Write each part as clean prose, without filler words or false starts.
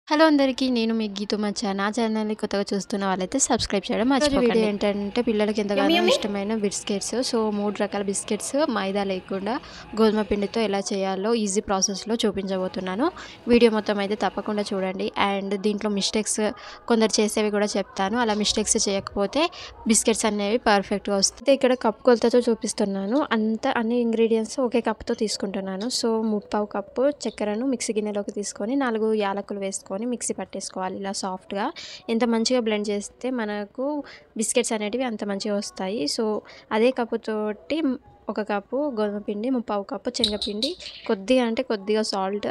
Hello అందరికీ. నేను మీ గీతు మచ్చా. నా ఛానల్‌ని కొత్తగా చూస్తున్న వాళ్ళైతే సబ్స్క్రైబ్ చేయడం మర్చిపోకండి. వీడియో ఏంటంటే పిల్లలకి ఎంతగానో ఇష్టమైన బిస్కెట్స్. సో 3 రకాల బిస్కెట్స్ మైదా లేకుండా గోధుమ పిండితో ఎలా చేయాలో ఈజీ ప్రాసెస్‌లో చూపించబోతున్నాను. వీడియో మొత్తం అయితే తప్పకుండా చూడండి. అండ్ దీంట్లో మిస్టేక్స్ కొందరు చేసేవి కూడా చెప్తాను. అలా మిస్టేక్స్ చేయకపోతే బిస్కెట్స్ అనేవి పర్ఫెక్ట్‌గా వస్తాయి. ఇక్కడ కప్ కొలతతో చూపిస్తున్నాను. అన్ని ఇంగ్రీడియంట్స్ ఒకే కప్‌తో తీసుకుంటున్నాను. సో 3/4 కప్పు చక్కెరను మిక్సీ గిన్నెలోకి తీసుకొని 4 యాలకులు వేసుకొని మిక్సీ పట్టేసుకోవాలి ఇలా సాఫ్ట్గా. ఎంత మంచిగా బ్లెండ్ చేస్తే మనకు బిస్కెట్స్ అనేటివి అంత మంచిగా వస్తాయి. సో అదే కప్పుతోటి ఒక కప్పు గోధుమ పిండి, 3/4 కప్పు శనగపిండి, కొద్దిగా అంటే కొద్దిగా సాల్ట్,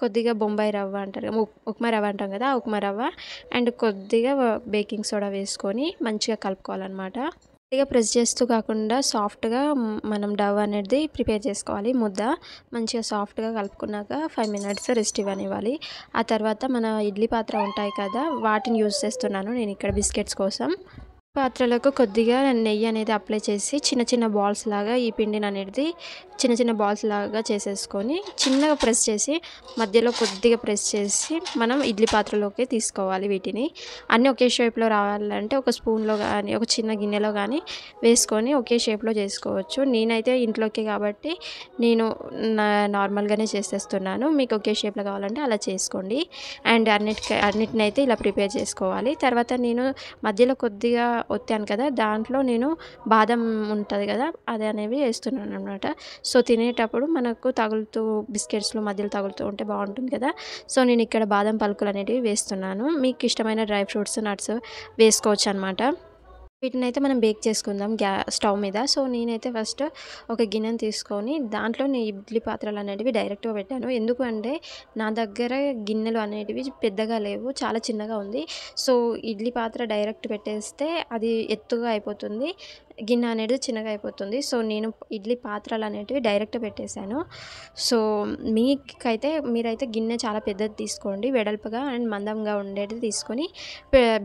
కొద్దిగా బొంబాయి రవ్వ అంటారు, ఉప్మా రవ్వ అంటాం కదా, ఆ ఉప్మా రవ్వ అండ్ కొద్దిగా బేకింగ్ సోడా వేసుకొని మంచిగా కలుపుకోవాలన్నమాట. గట్టిగా ప్రెస్ చేస్తూ కాకుండా సాఫ్ట్గా మనం డవ్ అనేది ప్రిపేర్ చేసుకోవాలి. ముద్ద మంచిగా సాఫ్ట్గా కలుపుకున్నాక 5 మినిట్స్ రెస్ట్ ఇవ్వనివ్వాలి. ఆ తర్వాత మన ఇడ్లీ పాత్ర ఉంటాయి కదా, వాటిని యూజ్ చేస్తున్నాను నేను ఇక్కడ బిస్కెట్స్ కోసం. పాత్రలకు కొద్దిగా నెయ్యి అనేది అప్లై చేసి చిన్న చిన్న బాల్స్ లాగా ఈ పిండిని అనేది చిన్న చిన్న బాల్స్ లాగా చేసేసుకొని చిన్నగా ప్రెస్ చేసి మధ్యలో కొద్దిగా ప్రెస్ చేసి మనం ఇడ్లీ పాత్రలోకి తీసుకోవాలి. వీటిని అన్నీ ఒకే షేప్లో రావాలంటే ఒక స్పూన్లో కానీ ఒక చిన్న గిన్నెలో కానీ వేసుకొని ఒకే షేప్లో చేసుకోవచ్చు. నేనైతే ఇంట్లోకి కాబట్టి నేను నార్మల్గానే చేసేస్తున్నాను. మీకు ఒకే షేప్లో కావాలంటే అలా చేసుకోండి. అండ్ అన్నిటిని అయితే ఇలా ప్రిపేర్ చేసుకోవాలి. తర్వాత నేను మధ్యలో కొద్దిగా ఒత్తాను కదా, దాంట్లో నేను బాదం ఉంటుంది కదా, అది అనేవి వేస్తున్నాను అనమాట. సో తినేటప్పుడు మనకు తగులుతూ బిస్కెట్స్లో మధ్యలో తగులుతూ ఉంటే బాగుంటుంది కదా. సో నేను ఇక్కడ బాదం పలుకులు అనేటివి వేస్తున్నాను. మీకు ఇష్టమైన డ్రై ఫ్రూట్స్, నట్స్ వేసుకోవచ్చు అనమాట. వీటినైతే మనం బేక్ చేసుకుందాం స్టవ్ మీద. సో నేనైతే ఫస్ట్ ఒక గిన్నెను తీసుకొని దాంట్లో నేను ఇడ్లీ పాత్రలు అనేటివి డైరెక్ట్గా పెట్టాను. ఎందుకు అంటే నా దగ్గర గిన్నెలు అనేటివి పెద్దగా లేవు, చాలా చిన్నగా ఉంది. సో ఇడ్లీ పాత్ర డైరెక్ట్ పెట్టేస్తే అది ఎత్తుగా అయిపోతుంది, గిన్నె అనేది చిన్నగా అయిపోతుంది. సో నేను ఇడ్లీ పాత్రలు అనేటివి డైరెక్ట్ పెట్టేశాను. సో మీరైతే గిన్నె చాలా పెద్దది తీసుకోండి, వెడల్పుగా అండ్ మందంగా ఉండేది తీసుకొని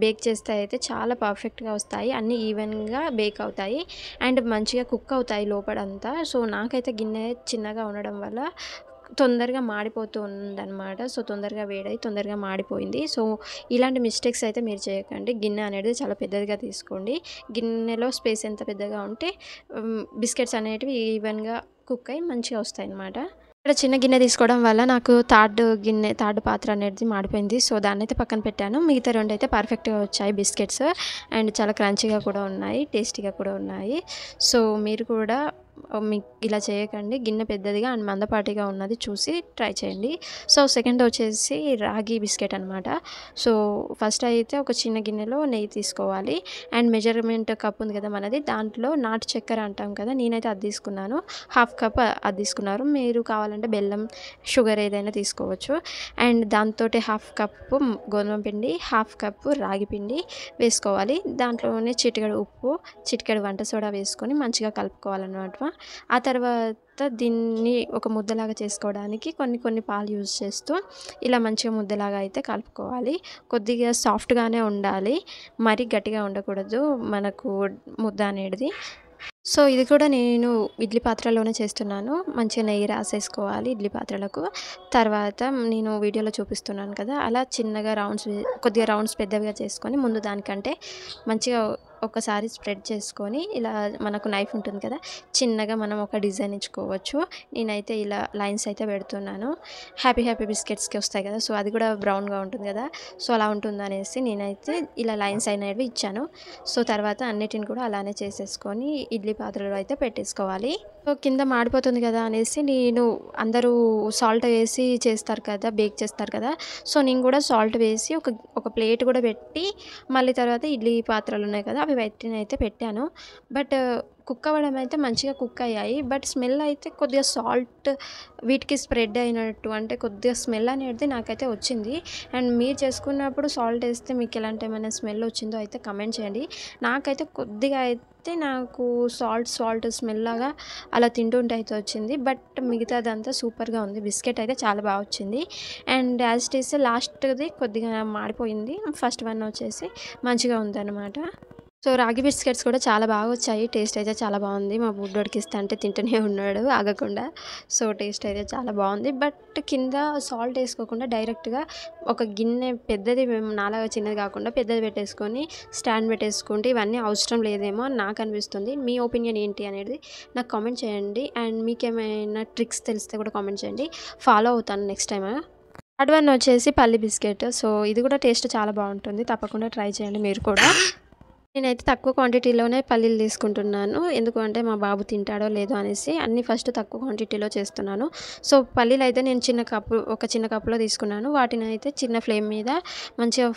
బేక్ చేస్తే అయితే చాలా పర్ఫెక్ట్గా వస్తాయి. అన్నీ ఈవెన్గా బేక్ అవుతాయి అండ్ మంచిగా కుక్ అవుతాయి లోపడంతా. సో నాకైతే గిన్నె చిన్నగా ఉండడం వల్ల తొందరగా మాడిపోతూ ఉందన్నమాట. సో తొందరగా వేడై తొందరగా మాడిపోయింది. సో ఇలాంటి మిస్టేక్స్ అయితే మీరు చేయకండి. గిన్నె అనేది చాలా పెద్దదిగా తీసుకోండి. గిన్నెలో స్పేస్ ఎంత పెద్దగా ఉంటే బిస్కెట్స్ అనేటివి ఈవెన్గా కుక్ అయ్యి మంచిగా వస్తాయి అన్నమాట. ఇక్కడ చిన్న గిన్నె తీసుకోవడం వల్ల నాకు థర్డ్ పాత్ర అనేది మాడిపోయింది. సో దాన్నైతే పక్కన పెట్టాను. మిగతా 2 అయితే పర్ఫెక్ట్గా వచ్చాయి బిస్కెట్స్ అండ్ చాలా క్రంచీగా కూడా ఉన్నాయి, టేస్టీగా కూడా ఉన్నాయి. సో మీరు కూడా మీకు ఇలా చేయకండి. గిన్నె పెద్దదిగా అండ్ మందపాటిగా ఉన్నది చూసి ట్రై చేయండి. సో సెకండ్ వచ్చేసి రాగి బిస్కెట్ అనమాట. సో ఫస్ట్ అయితే ఒక చిన్న గిన్నెలో నెయ్యి తీసుకోవాలి అండ్ మెజర్మెంట్ కప్ ఉంది కదా మనది, దాంట్లో నాటు చక్కెర అంటాం కదా, నేనైతే అది తీసుకున్నాను. 1/2 కప్ అది తీసుకున్నారు. మీరు కావాలంటే బెల్లం, షుగర్ ఏదైనా తీసుకోవచ్చు. అండ్ దాంతో 1/2 కప్పు గోధుమ పిండి, 1/2 కప్పు రాగి పిండి వేసుకోవాలి. దాంట్లోనే చిటికెడు ఉప్పు, చిటికెడు వంట సోడా వేసుకొని మంచిగా కలుపుకోవాలన్నమాట. ఆ తర్వాత దీన్ని ఒక ముద్దలాగా చేసుకోవడానికి కొన్ని పాలు యూజ్ చేస్తూ ఇలా మంచిగా ముద్దలాగా అయితే కలుపుకోవాలి. కొద్దిగా సాఫ్ట్గానే ఉండాలి, మరీ గట్టిగా ఉండకూడదు మనకు ముద్ద అనేది. సో ఇది కూడా నేను ఇడ్లీ పాత్రలోనే చేస్తున్నాను. మంచిగా నెయ్యి రాసేసుకోవాలి ఇడ్లీ పాత్రలకు. తర్వాత నేను వీడియోలో చూపిస్తున్నాను కదా, అలా చిన్నగా కొద్దిగా రౌండ్స్ పెద్దవిగా చేసుకొని ముందు దానికంటే మంచిగా ఒకసారి స్ప్రెడ్ చేసుకొని ఇలా మనకు నైఫ్ ఉంటుంది కదా, చిన్నగా మనం ఒక డిజైన్ ఇచ్చుకోవచ్చు. నేనైతే ఇలా లైన్స్ అయితే పెడుతున్నాను. హ్యాపీ బిస్కెట్స్కి వస్తాయి కదా, సో అది కూడా బ్రౌన్గా ఉంటుంది కదా, సో అలా ఉంటుంది అనేసి నేనైతే ఇలా లైన్స్ అనేవి ఇచ్చాను. సో తర్వాత అన్నిటిని కూడా అలానే చేసేసుకొని ఇడ్లీ పాత్రలో అయితే పెట్టేసుకోవాలి. సో కింద మాడిపోతుంది కదా అనేసి అందరూ సాల్ట్ వేసి చేస్తారు కదా, బేక్ చేస్తారు కదా, సో నేను కూడా సాల్ట్ వేసి ఒక ప్లేట్ కూడా పెట్టి మళ్ళీ తర్వాత ఇడ్లీ పాత్రలు ఉన్నాయి కదా అవి అయితే పెట్టాను. బట్ కుక్ అవ్వడం అయితే మంచిగా కుక్ అయ్యాయి. బట్ స్మెల్ అయితే కొద్దిగా సాల్ట్ వీటికి స్ప్రెడ్ అయినట్టు, అంటే కొద్దిగా స్మెల్ అనేది నాకైతే వచ్చింది. అండ్ మీరు చేసుకున్నప్పుడు సాల్ట్ వేస్తే మీకు ఎలాంటి ఏమైనా స్మెల్ వచ్చిందో అయితే కమెంట్ చేయండి. నాకైతే కొద్దిగా అయితే నాకు సాల్ట్ స్మెల్ లాగా అలా తింటుంటే అయితే వచ్చింది. బట్ మిగతాదంతా సూపర్గా ఉంది. బిస్కెట్ అయితే చాలా బాగా వచ్చింది. అండ్ యాజ్ ఇట్ ఈస్ లాస్ట్ది కొద్దిగా మాడిపోయింది. ఫస్ట్ వన్ వచ్చేసి మంచిగా ఉందన్నమాట. సో రాగి బిస్కెట్స్ కూడా చాలా బాగా వచ్చాయి. టేస్ట్ అయితే చాలా బాగుంది. మా బుడ్డోడికి ఇస్తా అంటే తింటూనే ఉన్నాడు ఆగకుండా. సో టేస్ట్ అయితే చాలా బాగుంది. బట్ కింద సాల్ట్ వేసుకోకుండా డైరెక్ట్గా ఒక గిన్నె పెద్దది, మేము నాలాగా చిన్నది కాకుండా పెద్దది పెట్టేసుకొని స్టాండ్ పెట్టేసుకుంటే ఇవన్నీ అవసరం లేదేమో అని నాకు అనిపిస్తుంది. మీ ఒపీనియన్ ఏంటి అనేది నాకు కామెంట్ చేయండి. అండ్ మీకేమైనా ట్రిక్స్ తెలిస్తే కూడా కామెంట్ చేయండి, ఫాలో అవుతాను నెక్స్ట్ టైం. థర్డ్ వన్ వచ్చేసి పల్లి బిస్కెట్. సో ఇది కూడా టేస్ట్ చాలా బాగుంటుంది, తప్పకుండా ట్రై చేయండి మీరు కూడా. నేనైతే తక్కువ క్వాంటిటీలోనే పల్లీలు తీసుకుంటున్నాను. ఎందుకంటే మా బాబు తింటాడో లేదో అనేసి అన్నీ ఫస్ట్ తక్కువ క్వాంటిటీలో చేస్తున్నాను. సో పల్లీలు అయితే నేను ఒక చిన్న కప్పులో తీసుకున్నాను. వాటిని అయితే చిన్న ఫ్లేమ్ మీద మంచిగా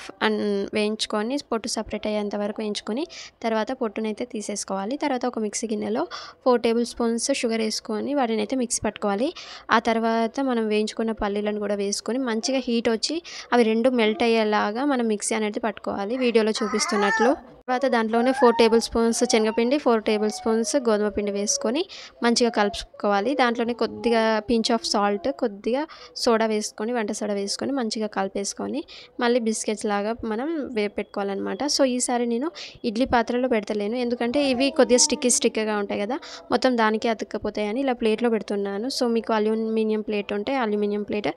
వేయించుకొని పొట్టు సపరేట్ అయ్యేంత వరకు వేయించుకొని తర్వాత పొట్టునైతే తీసేసుకోవాలి. తర్వాత ఒక మిక్సీ గిన్నెలో 4 టేబుల్ స్పూన్స్ షుగర్ వేసుకొని వాటిని అయితే మిక్సీ పట్టుకోవాలి. ఆ తర్వాత మనం వేయించుకున్న పల్లీలను కూడా వేసుకొని మంచిగా హీట్ వచ్చి అవి రెండు మెల్ట్ అయ్యేలాగా మనం మిక్సీ అనేది పట్టుకోవాలి వీడియోలో చూపిస్తున్నట్లు. తర్వాత దాంట్లోనే 4 టేబుల్ స్పూన్స్ శనగపిండి, 4 టేబుల్ స్పూన్స్ గోధుమ పిండి వేసుకొని మంచిగా కలుపుకోవాలి. దాంట్లోనే కొద్దిగా పించ్ ఆఫ్ సాల్ట్, కొద్దిగా సోడా వేసుకొని, వంట సోడా వేసుకొని మంచిగా కలిపేసుకొని మళ్ళీ బిస్కెట్స్ లాగా మనం పెట్టుకోవాలన్నమాట. సో ఈసారి నేను ఇడ్లీ పాత్రలో పెడతలేను, ఎందుకంటే ఇవి కొద్దిగా స్టిక్కీగా ఉంటాయి కదా, మొత్తం దానికే అతుక్కపోతాయని ఇలా ప్లేట్లో పెడుతున్నాను. సో మీకు అల్యూమినియం ప్లేట్ ఉంటే అల్యూమినియం ప్లేట్,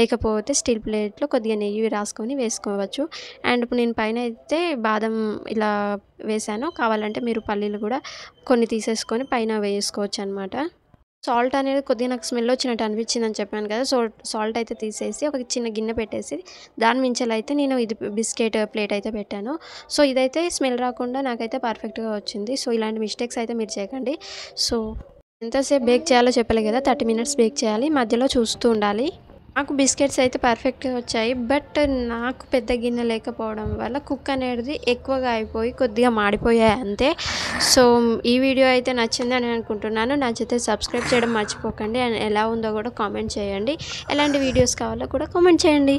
లేకపోతే స్టీల్ ప్లేట్లో కొద్దిగా నెయ్యి రాసుకొని వేసుకోవచ్చు. అండ్ ఇప్పుడు నేను పైన అయితే బాదం ఇలా వేసాను. కావాలంటే మీరు పల్లీలు కూడా కొన్ని తీసేసుకొని పైన వేసుకోవచ్చు అనమాట. సాల్ట్ అనేది కొద్దిగా నాకు స్మెల్ వచ్చినట్టు అనిపించింది అని చెప్పాను కదా. సో సాల్ట్ అయితే తీసేసి ఒక చిన్న గిన్నె పెట్టేసి దాని మించలు అయితే నేను ఇది బిస్కెట్ ప్లేట్ అయితే పెట్టాను. సో ఇదైతే స్మెల్ రాకుండా నాకైతే పర్ఫెక్ట్గా వచ్చింది. సో ఇలాంటి మిస్టేక్స్ అయితే మీరు చేయకండి. సో ఎంతసేపు బేక్ చేయాలో చెప్పలే కదా, 30 మినిట్స్ బేక్ చేయాలి, మధ్యలో చూస్తూ ఉండాలి. నాకు బిస్కెట్స్ అయితే పర్ఫెక్ట్గా వచ్చాయి. బట్ నాకు పెద్ద గిన్నె లేకపోవడం వల్ల కుక్ అనేది ఎక్కువగా అయిపోయి కొద్దిగా మాడిపోయాయి అంతే. సో ఈ వీడియో అయితే నచ్చిందని అనుకుంటున్నాను. నచ్చితే సబ్స్క్రైబ్ చేయడం మర్చిపోకండి. అండ్ ఎలా ఉందో కూడా కామెంట్ చేయండి. ఎలాంటి వీడియోస్ కావాలో కూడా కామెంట్ చేయండి.